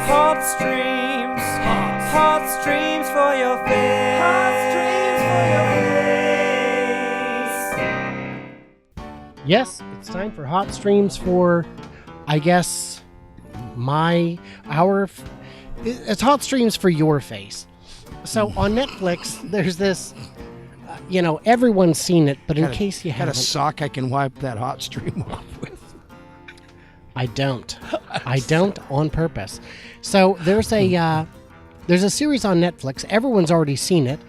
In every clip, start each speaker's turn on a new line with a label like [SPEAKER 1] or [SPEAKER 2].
[SPEAKER 1] Hot streams. Hot streams for your face. Hot streams for your face.
[SPEAKER 2] Yes, it's time for hot streams for, I guess, it's hot streams for your face. So on Netflix, there's this, everyone's seen it, but in case you
[SPEAKER 3] Got a
[SPEAKER 2] haven't.
[SPEAKER 3] sock I can wipe that hot stream off with.
[SPEAKER 2] I don't on purpose. So there's a series on Netflix. Everyone's already seen it,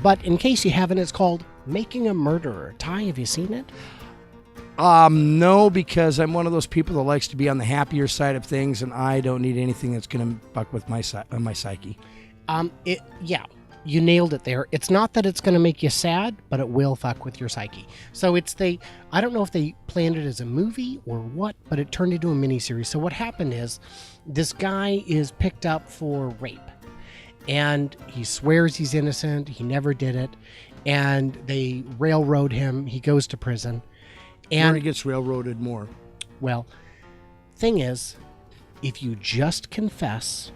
[SPEAKER 2] but in case you haven't, it's called Making a Murderer. Ty, have you seen it?
[SPEAKER 3] No, because I'm one of those people that likes to be on the happier side of things, and I don't need anything that's going to fuck with my psyche.
[SPEAKER 2] You nailed it there. It's not that it's going to make you sad, but it will fuck with your psyche. So I don't know if they planned it as a movie or what, but it turned into a miniseries. So what happened is this guy is picked up for rape, and he swears he's innocent. He never did it, and they railroad him. He goes to prison. And
[SPEAKER 3] he gets railroaded more.
[SPEAKER 2] Well, thing is, if you just confess,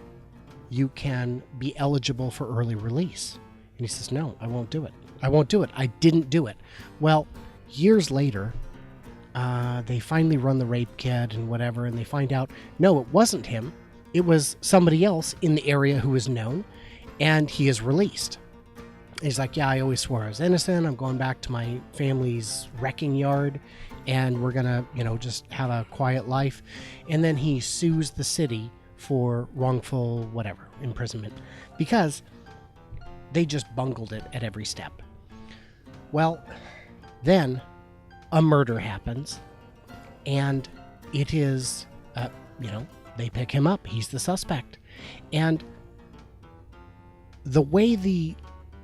[SPEAKER 2] you can be eligible for early release. And he says, no, I won't do it. I won't do it. I didn't do it. Well, years later, they finally run the rape kit and whatever, and they find out, no, it wasn't him. It was somebody else in the area who was known, and he is released. He's like, yeah, I always swore I was innocent. I'm going back to my family's wrecking yard, and we're going to, just have a quiet life. And then he sues the city for wrongful, imprisonment, because they just bungled it at every step. Well, then a murder happens, and it is, they pick him up. He's the suspect. And the way the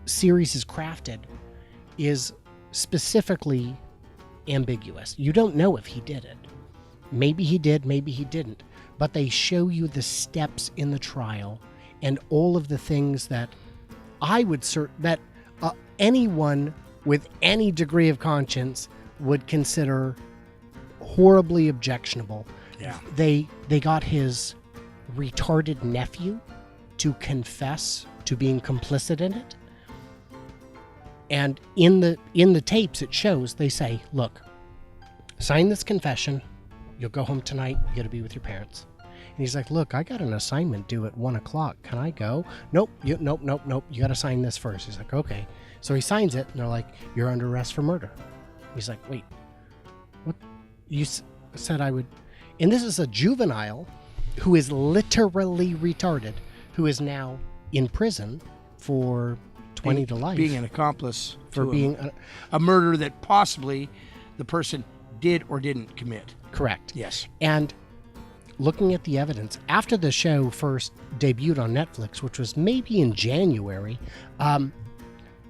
[SPEAKER 2] series is crafted is specifically ambiguous. You don't know if he did it. Maybe he did, maybe he didn't. But they show you the steps in the trial and all of the things that anyone with any degree of conscience would consider horribly objectionable.
[SPEAKER 3] Yeah.
[SPEAKER 2] They got his retarded nephew to confess to being complicit in it. And in the tapes it shows, they say, look, sign this confession. You'll go home tonight. You got to be with your parents. And he's like, look, I got an assignment due at 1:00. Can I go? Nope. Nope. You got to sign this first. He's like, okay. So he signs it, and they're like, you're under arrest for murder. He's like, wait, what? You said I would. And this is a juvenile who is literally retarded, who is now in prison for 20 to life.
[SPEAKER 3] Being an accomplice
[SPEAKER 2] for
[SPEAKER 3] to
[SPEAKER 2] being
[SPEAKER 3] a murder that possibly the person did or didn't commit.
[SPEAKER 2] Correct.
[SPEAKER 3] Yes.
[SPEAKER 2] And looking at the evidence, after the show first debuted on Netflix, which was maybe in January,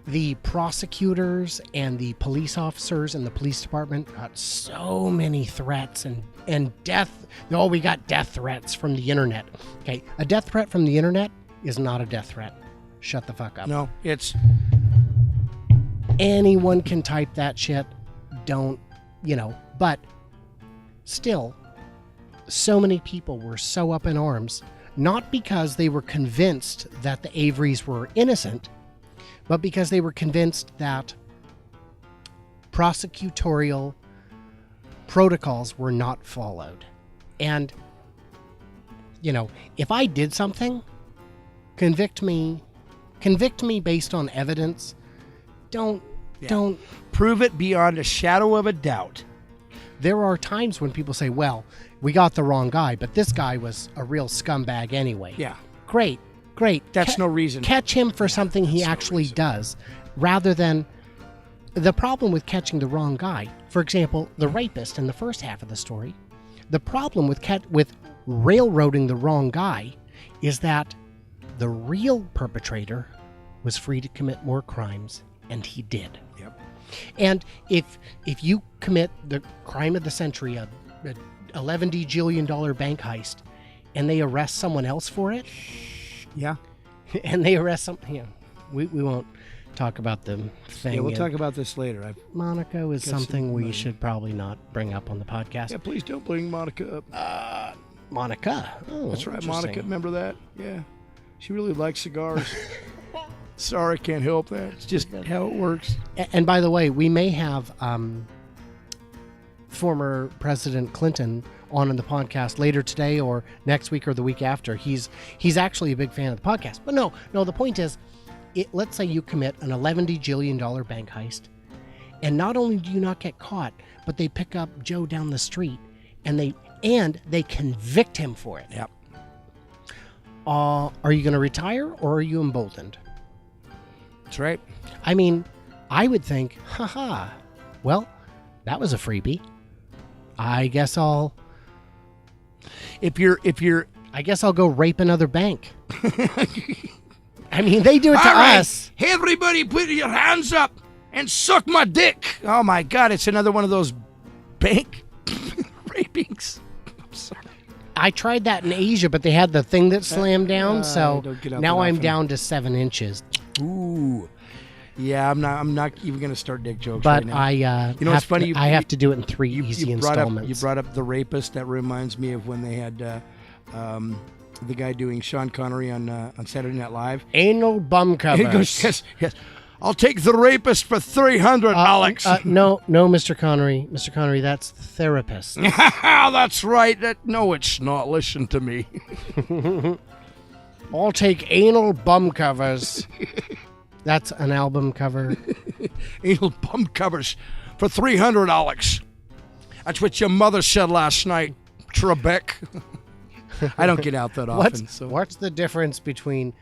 [SPEAKER 2] the prosecutors and the police officers in the police department got so many threats and death. Oh, we got death threats from the internet. Okay, a death threat from the internet is not a death threat. Shut the fuck up.
[SPEAKER 3] No, it's...
[SPEAKER 2] Anyone can type that shit. Don't, but still, so many people were so up in arms, not because they were convinced that the Averys were innocent, but because they were convinced that prosecutorial protocols were not followed. And, if I did something, convict me based on evidence. Don't
[SPEAKER 3] prove it beyond a shadow of a doubt.
[SPEAKER 2] There are times when people say, well, we got the wrong guy, but this guy was a real scumbag anyway.
[SPEAKER 3] Yeah.
[SPEAKER 2] Great.
[SPEAKER 3] That's no reason.
[SPEAKER 2] Catch him for something he actually does, rather than the problem with catching the wrong guy. For example, the rapist in the first half of the story, the problem with railroading the wrong guy is that the real perpetrator was free to commit more crimes, and he did.
[SPEAKER 3] Yep.
[SPEAKER 2] And if you commit the crime of the century, a $11 gajillion bank heist, and they arrest someone else for it,
[SPEAKER 3] yeah,
[SPEAKER 2] and they arrest some, we won't talk about the thing.
[SPEAKER 3] Yeah, we'll talk about this later.
[SPEAKER 2] Monaco is something we should probably not bring up on the podcast.
[SPEAKER 3] Yeah, please don't bring Monica up.
[SPEAKER 2] Monica. Oh,
[SPEAKER 3] That's right,
[SPEAKER 2] interesting.
[SPEAKER 3] Monica. Remember that? Yeah. She really likes cigars. Sorry, can't help that. It's just how it works.
[SPEAKER 2] And by the way, we may have former President Clinton on in the podcast later today or next week or the week after. He's actually a big fan of the podcast. But no, the point is, let's say you commit an $11 gajillion bank heist, and not only do you not get caught, but they pick up Joe down the street and they convict him for it.
[SPEAKER 3] Yep.
[SPEAKER 2] Are you going to retire or are you emboldened?
[SPEAKER 3] That's right.
[SPEAKER 2] I mean, I would think, well, that was a freebie. I guess I'll go rape another bank. I mean, they do it to us.
[SPEAKER 3] Everybody put your hands up and suck my dick. Oh my God, it's another one of those bank rapings. I'm sorry.
[SPEAKER 2] I tried that in Asia, but they had the thing that slammed down, so
[SPEAKER 3] don't get out
[SPEAKER 2] now
[SPEAKER 3] that
[SPEAKER 2] I'm
[SPEAKER 3] often.
[SPEAKER 2] down to 7 inches.
[SPEAKER 3] Ooh. Yeah, I'm not even gonna start dick jokes
[SPEAKER 2] But
[SPEAKER 3] right now.
[SPEAKER 2] I,
[SPEAKER 3] You know what's funny?
[SPEAKER 2] I have to do it in 3 easy installments.
[SPEAKER 3] You brought up the rapist. That reminds me of when they had the guy doing Sean Connery on Saturday Night Live.
[SPEAKER 2] Anal bum covers.
[SPEAKER 3] He goes, yes. I'll take the rapist for $300, Alex.
[SPEAKER 2] No, Mr. Connery. Mr. Connery, that's therapist.
[SPEAKER 3] That's right. No, it's not. Listen to me.
[SPEAKER 2] I'll take anal bum covers. That's an album cover.
[SPEAKER 3] Anal bum covers for $300, Alex. That's what your mother said last night, Trebek. I don't get out that often.
[SPEAKER 2] What's the difference between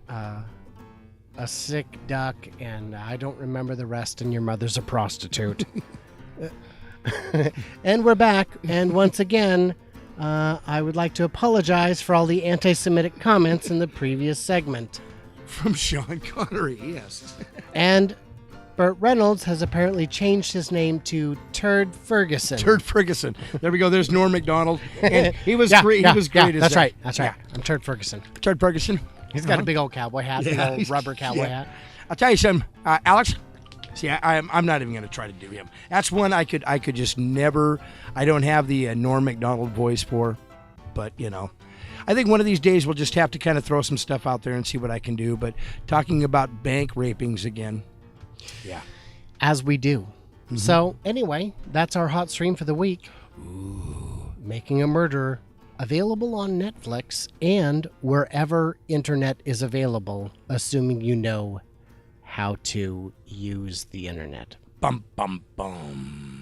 [SPEAKER 2] a sick duck and I don't remember the rest and your mother's a prostitute? And we're back. And once again, I would like to apologize for all the anti-Semitic comments in the previous segment.
[SPEAKER 3] From Sean Connery, yes.
[SPEAKER 2] And Burt Reynolds has apparently changed his name to Turd Ferguson.
[SPEAKER 3] Turd Ferguson. There we go. There's Norm Macdonald. And he was great. He was great.
[SPEAKER 2] That's right. I'm Turd Ferguson.
[SPEAKER 3] Turd Ferguson.
[SPEAKER 2] He's got a big old cowboy hat, big old rubber cowboy hat.
[SPEAKER 3] I'll tell you something, Alex. See, I'm not even going to try to do him. That's one I could just never. I don't have the Norm Macdonald voice for, but I think one of these days we'll just have to kind of throw some stuff out there and see what I can do. But talking about bank rapings again, yeah,
[SPEAKER 2] as we do. Mm-hmm. So anyway, that's our hot stream for the week. Ooh. Making a Murderer, available on Netflix and wherever internet is available, assuming you know how to use the internet.
[SPEAKER 3] Bum bum bum.